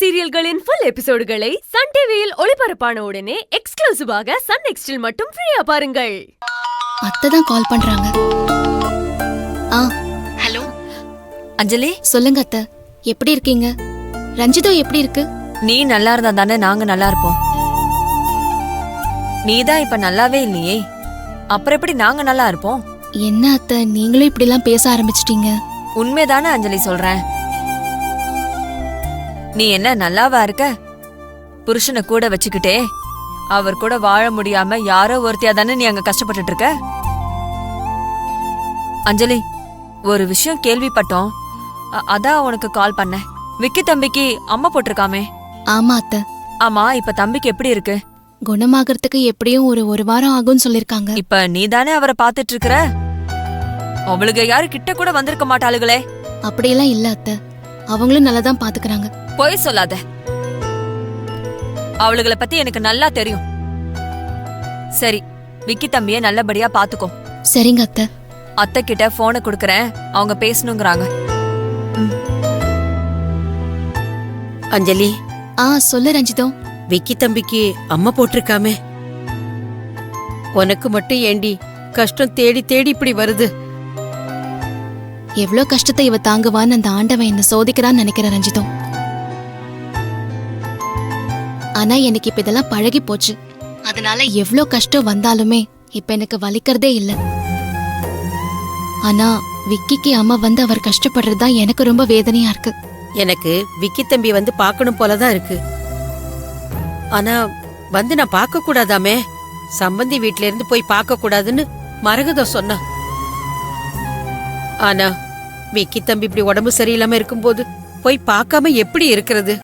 சீரியல்களின் full எபிசோடுகளை Sun டிவியில் ஒளிபரப்பான உடனே எக்ஸ்க்ளூசிவாக சன் நெக்ஸ்டில் மட்டும் ஃப்ரீயா பாருங்கள். அத்தை தான் கால் பண்றாங்க. ஹலோ அஞ்சலி, சொல்லுங்க அத்தை, எப்படி இருக்கீங்க? ரஞ்சிதா எப்படி இருக்கு? நீ நல்லா இருந்தா தானே நாங்க நல்லா இருப்போம். நீதான் இப்ப நல்லாவே இல்லையே, அப்புறம் எப்படி நாங்க நல்லா இருப்போம்? என்ன அத்தை, நீங்களும் இப்படி எல்லாம் பேச ஆரம்பிச்சிட்டீங்க? உண்மைதானே அஞ்சலி சொல்றேன். நீ என்ன நல்லாவா இருக்க? புருஷனை கூட வச்சுக்கிட்டே அவர் கூட வாழ முடியாம யாரோ ஒருத்தியா தானே நீ அங்க கஷ்டப்பட்டுட்டு இருக்க. அஞ்சலி, ஒரு விஷயம் கேள்விப்பட்டோம், அதான் உனக்கு கால் பண்ணேன். விக்கி தம்பிக்கு அம்மா போட்டிருக்காமே. ஆமா அத்தை. ஆமா, இப்ப தம்பிக்கு எப்படி இருக்கு? குணமாகறதுக்கு எப்படியும் ஒரு வாரம் ஆகும்னு சொல்லிருக்காங்க. இப்ப நீ தானே அவரை பாத்துட்டு இருக்கிற. அவளுக்கு யாரு கிட்ட கூட வந்திருக்க மாட்டாளுகளே. அப்படியெல்லாம் இல்ல அத்தை, அவங்களும் நல்லாதான் பாத்துக்கறாங்க. போய் சொல்லாத, அவளுகளை பத்தி எனக்கு நல்லா தெரியும். சரி, விக்கி தம்பிய நல்லபடியா பாத்துக்கோ. சரிங்க அத்தை. அத்தை கிட்ட போனை குடுக்கறேன், அவங்க பேசணுங்கிறாங்க. அஞ்சலி, சொல்லு ரஞ்சிதம். விக்கி தம்பிக்கு அம்மா போட்டிருக்காமே. உனக்கு மட்டும் ஏண்டி கஷ்டம் தேடி தேடி இப்படி வருது? எவ்வளவு கஷ்டத்தை இவ தாங்குவான்னு அந்த ஆண்டவன் என்ன சோதிக்கிறான்னு நினைக்கிறேன் ரஞ்சிதம். ஆனா எனக்கு இப்ப இதெல்லாம் பழகி போச்சு. அதனால எவ்வளவு கஷ்டம் வந்தாலுமே இப்ப எனக்கு வலிக்கிறதே இல்ல. ஆனா விக்கிக்கு அம்மா வந்து அவர் கஷ்டப்படுறதுதான் எனக்கு ரொம்ப வேதனையா இருக்கு. எனக்கு விக்கி தம்பி வந்து பார்க்கணும் போலதான் இருக்கு. ஆனா வந்து நான் பார்க்க கூடாதாமே. சம்பந்தி வீட்ல இருந்து போய் பார்க்க கூடாதுன்னு மரகதம் சொன்னா. ஆனா விக்கி தம்பி இப்படி உடம்பு சரியில்லாம இருக்கும்போது போய் பார்க்காம எப்படி இருக்கிறது?